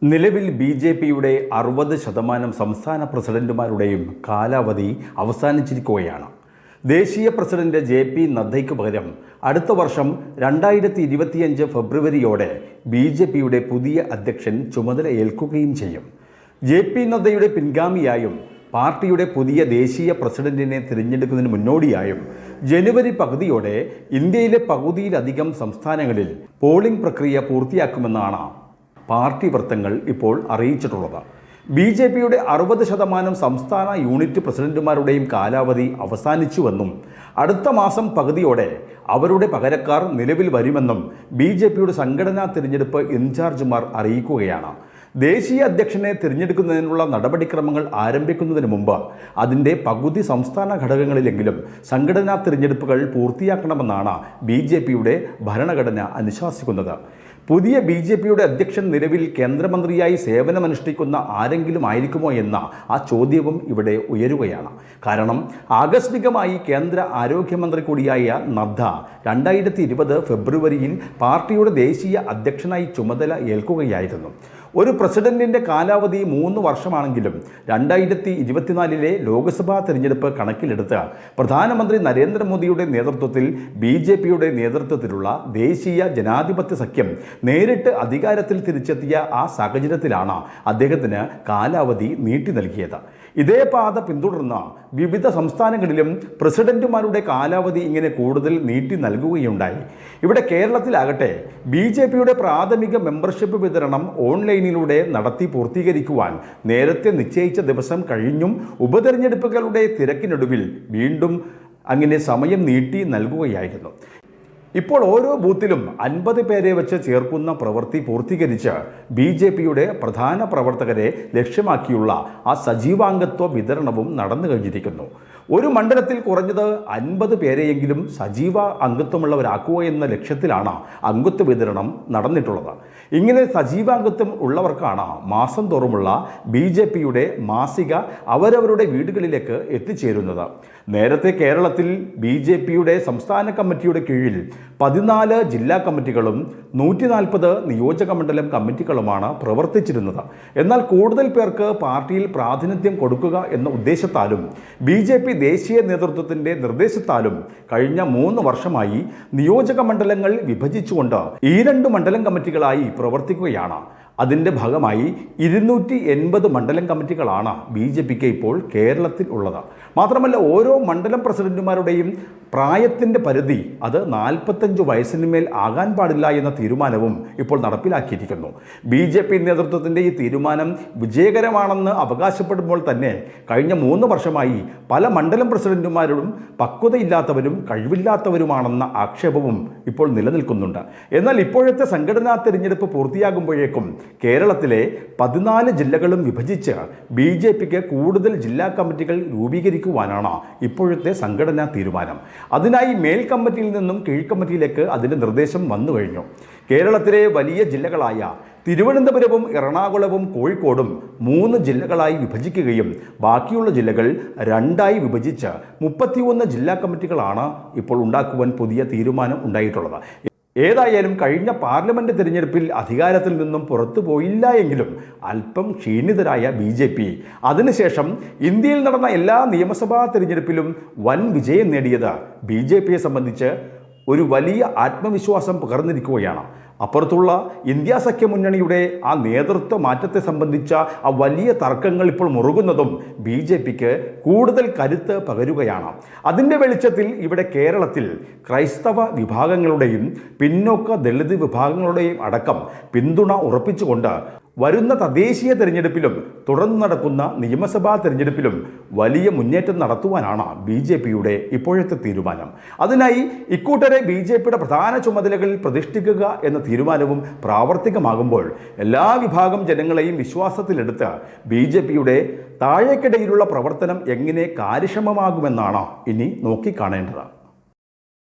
നിലവിൽ ബി.ജെ.പിയുടെ 60% സംസ്ഥാന പ്രസിഡന്റുമാരുടെയും കാലാവധി അവസാനിച്ചിരിക്കുകയാണ്. ദേശീയ പ്രസിഡന്റ് ജെ.പി. നദ്ദയ്ക്ക് പകരം അടുത്ത വർഷം 2025 ഫെബ്രുവരിയോടെ ബി.ജെ.പിയുടെ പുതിയ അധ്യക്ഷൻ ചുമതല ഏൽക്കുകയും ചെയ്യും. ജെ.പി. നദ്ദയുടെ പിൻഗാമിയായും പാർട്ടിയുടെ പുതിയ ദേശീയ പ്രസിഡന്റിനെ തിരഞ്ഞെടുക്കുന്നതിന് മുന്നോടിയായും ജനുവരി പകുതിയോടെ ഇന്ത്യയിലെ പകുതിയിലധികം സംസ്ഥാനങ്ങളിൽ പോളിംഗ് പ്രക്രിയ പൂർത്തിയാക്കുമെന്നാണ് പാർട്ടി വൃത്തങ്ങൾ ഇപ്പോൾ അറിയിച്ചിട്ടുള്ളത്. ബി.ജെ.പിയുടെ 60% സംസ്ഥാന യൂണിറ്റ് പ്രസിഡന്റുമാരുടെയും കാലാവധി അവസാനിച്ചുവെന്നും അടുത്ത മാസം പകുതിയോടെ അവരുടെ പകരക്കാർ നിലവിൽ വരുമെന്നും ബി.ജെ.പിയുടെ സംഘടനാ തിരഞ്ഞെടുപ്പ് ഇൻചാർജുമാർ അറിയിക്കുകയാണ്. ദേശീയ അധ്യക്ഷനെ തിരഞ്ഞെടുക്കുന്നതിനുള്ള നടപടിക്രമങ്ങൾ ആരംഭിക്കുന്നതിന് മുമ്പ് അതിൻ്റെ പകുതി സംസ്ഥാന ഘടകങ്ങളിലെങ്കിലും സംഘടനാ തിരഞ്ഞെടുപ്പുകൾ പൂർത്തിയാക്കണമെന്നാണ് ബി.ജെ.പിയുടെ ഭരണഘടന അനുശാസിക്കുന്നത്. പുതിയ ബി.ജെ.പിയുടെ അധ്യക്ഷൻ നിലവിൽ കേന്ദ്രമന്ത്രിയായി സേവനമനുഷ്ഠിക്കുന്ന ആരെങ്കിലും ആയിരിക്കുമോ എന്ന ആ ചോദ്യവും ഇവിടെ ഉയരുകയാണ്. കാരണം ആകസ്മികമായി കേന്ദ്ര ആരോഗ്യമന്ത്രി കൂടിയായ നദ്ദ 2020 ഫെബ്രുവരിയിൽ പാർട്ടിയുടെ ദേശീയ അധ്യക്ഷനായി ചുമതല ഏൽക്കുകയായിരുന്നു. ഒരു പ്രസിഡന്റിൻ്റെ കാലാവധി 3 വർഷമാണെങ്കിലും 2024 ലോക്സഭാ തിരഞ്ഞെടുപ്പ് കണക്കിലെടുത്ത് പ്രധാനമന്ത്രി നരേന്ദ്രമോദിയുടെ നേതൃത്വത്തിൽ ബി.ജെ.പിയുടെ നേതൃത്വത്തിലുള്ള ദേശീയ ജനാധിപത്യ സഖ്യം നേരിട്ട് അധികാരത്തിൽ തിരിച്ചെത്തിയ ആ സാഹചര്യത്തിലാണ് അദ്ദേഹത്തിന് കാലാവധി നീട്ടി നൽകിയത്. ഇതേ പാത പിന്തുടർന്ന് വിവിധ സംസ്ഥാനങ്ങളിലും പ്രസിഡന്റുമാരുടെ കാലാവധി ഇങ്ങനെ കൂടുതൽ നീട്ടി നൽകുകയുണ്ടായി. ഇവിടെ കേരളത്തിലാകട്ടെ ബി.ജെ.പിയുടെ പ്രാഥമിക മെമ്പർഷിപ്പ് വിതരണം ഓൺലൈനിലൂടെ നടത്തി പൂർത്തീകരിക്കുവാൻ നേരത്തെ നിശ്ചയിച്ച ദിവസം കഴിഞ്ഞും ഉപതെരഞ്ഞെടുപ്പുകളുടെ തിരക്കിനൊടുവിൽ വീണ്ടും അങ്ങനെ സമയം നീട്ടി നൽകുകയായിരുന്നു. ഇപ്പോൾ ഓരോ ബൂത്തിലും 50 പേരെ വെച്ച് ചേർക്കുന്ന പ്രവൃത്തി പൂർത്തീകരിച്ച് ബി.ജെ.പിയുടെ പ്രധാന പ്രവർത്തകരെ ലക്ഷ്യമാക്കിയുള്ള ആ സജീവാംഗത്വ വിതരണവും നടന്നു കഴിഞ്ഞിരിക്കുന്നു. ഒരു മണ്ഡലത്തിൽ കുറഞ്ഞത് 50 പേരെയെങ്കിലും സജീവ അംഗത്വമുള്ളവരാക്കുക എന്ന ലക്ഷ്യത്തിലാണ് അംഗത്വ വിതരണം നടന്നിട്ടുള്ളത്. ഇങ്ങനെ സജീവാംഗത്വം ഉള്ളവർക്കാണ് മാസം തോറുമുള്ള ബി.ജെ.പിയുടെ മാസിക അവരവരുടെ വീടുകളിലേക്ക് എത്തിച്ചേരുന്നത്. നേരത്തെ കേരളത്തിൽ ബി.ജെ.പിയുടെ സംസ്ഥാന കമ്മിറ്റിയുടെ കീഴിൽ 14 ജില്ലാ കമ്മിറ്റികളും 140 നിയോജക മണ്ഡലം കമ്മിറ്റികളുമാണ് പ്രവർത്തിച്ചിരുന്നത്. എന്നാൽ കൂടുതൽ പേർക്ക് പാർട്ടിയിൽ പ്രാതിനിധ്യം കൊടുക്കുക എന്ന ഉദ്ദേശത്താലും ബി.ജെ.പി ദേശീയ നേതൃത്വത്തിൻ്റെ നിർദ്ദേശത്താലും കഴിഞ്ഞ 3 വർഷമായി നിയോജക മണ്ഡലങ്ങൾ വിഭജിച്ചുകൊണ്ട് ഈ 2 മണ്ഡലം കമ്മിറ്റികളായി പ്രവർത്തിക്കുകയാണ്. അതിൻ്റെ ഭാഗമായി 280 മണ്ഡലം കമ്മിറ്റികളാണ് ബി.ജെ.പിക്ക് ഇപ്പോൾ കേരളത്തിൽ ഉള്ളത്. മാത്രമല്ല ഓരോ മണ്ഡലം പ്രസിഡന്റുമാരുടെയും പ്രായത്തിൻ്റെ പരിധി അത് 45 വയസ്സിനുമേൽ ആകാൻ പാടില്ല എന്ന തീരുമാനവും ഇപ്പോൾ നടപ്പിലാക്കിയിരിക്കുന്നു. ബി.ജെ.പി നേതൃത്വത്തിൻ്റെ ഈ തീരുമാനം വിജയകരമാണെന്ന് അവകാശപ്പെടുമ്പോൾ തന്നെ കഴിഞ്ഞ 3 വർഷമായി പല മണ്ഡലം പ്രസിഡന്റുമാരും പക്വതയില്ലാത്തവരും കഴിവില്ലാത്തവരുമാണെന്ന ആക്ഷേപവും ഇപ്പോൾ നിലനിൽക്കുന്നുണ്ട്. എന്നാൽ ഇപ്പോഴത്തെ സംഘടനാ തിരഞ്ഞെടുപ്പ് പൂർത്തിയാകുമ്പോഴേക്കും കേരളത്തിലെ 14 ജില്ലകളും വിഭജിച്ച് ബി.ജെ.പിക്ക് കൂടുതൽ ജില്ലാ കമ്മിറ്റികൾ രൂപീകരിക്കുവാനാണ് ഇപ്പോഴത്തെ സംഘടനാ തീരുമാനം. അതിനായി മേൽ കമ്മിറ്റിയിൽ നിന്നും കീഴ്ക്കമ്മിറ്റിയിലേക്ക് അതിൻ്റെ നിർദ്ദേശം വന്നു കഴിഞ്ഞു. കേരളത്തിലെ വലിയ ജില്ലകളായ തിരുവനന്തപുരവും എറണാകുളവും കോഴിക്കോടും 3 ജില്ലകളായി വിഭജിക്കുകയും ബാക്കിയുള്ള ജില്ലകൾ 2ആയി വിഭജിച്ച് 31 ജില്ലാ കമ്മിറ്റികളാണ് ഇപ്പോൾ ഉണ്ടാക്കുവാൻ പുതിയ തീരുമാനം ഉണ്ടായിട്ടുള്ളത്. ഏതായാലും കഴിഞ്ഞ പാർലമെൻറ്റ് തിരഞ്ഞെടുപ്പിൽ അധികാരത്തിൽ നിന്നും പുറത്തു പോയില്ല എങ്കിലും അല്പം ക്ഷീണിതരായ ബി.ജെ.പി അതിനുശേഷം ഇന്ത്യയിൽ നടന്ന എല്ലാ നിയമസഭാ തിരഞ്ഞെടുപ്പിലും വൻ വിജയം നേടിയത് ബി.ജെ.പിയെ സംബന്ധിച്ച് ഒരു വലിയ ആത്മവിശ്വാസം പകർന്നിരിക്കുകയാണ്. അപ്പുറത്തുള്ള ഇന്ത്യ സഖ്യ മുന്നണിയുടെ ആ നേതൃത്വ മാറ്റത്തെ സംബന്ധിച്ച ആ വലിയ തർക്കങ്ങൾ ഇപ്പോൾ മുറുകുന്നതും ബി.ജെ.പിക്ക് കൂടുതൽ കരുത്ത് പകരുകയാണ്. അതിൻ്റെ വെളിച്ചത്തിൽ ഇവിടെ കേരളത്തിൽ ക്രൈസ്തവ വിഭാഗങ്ങളുടെയും പിന്നോക്ക ദളിത് വിഭാഗങ്ങളുടെയും അടക്കം പിന്തുണ ഉറപ്പിച്ചുകൊണ്ട് വരുന്ന തദ്ദേശീയ തിരഞ്ഞെടുപ്പിലും തുടർന്ന് നടക്കുന്ന നിയമസഭാ തിരഞ്ഞെടുപ്പിലും വലിയ മുന്നേറ്റം നടത്തുവാനാണ് ബി.ജെ.പിയുടെ ഇപ്പോഴത്തെ തീരുമാനം. അതിനായി ഇക്കൂട്ടരെ ബി.ജെ.പിയുടെ പ്രധാന ചുമതലകളിൽ പ്രതിഷ്ഠിക്കുക എന്ന തീരുമാനവും പ്രാവർത്തികമാകുമ്പോൾ എല്ലാ വിഭാഗം ജനങ്ങളെയും വിശ്വാസത്തിലെടുത്ത് ബി.ജെ.പിയുടെ താഴേക്കിടയിലുള്ള പ്രവർത്തനം എങ്ങനെ കാര്യക്ഷമമാകുമെന്നാണ് ഇനി നോക്കിക്കാണേണ്ടത്.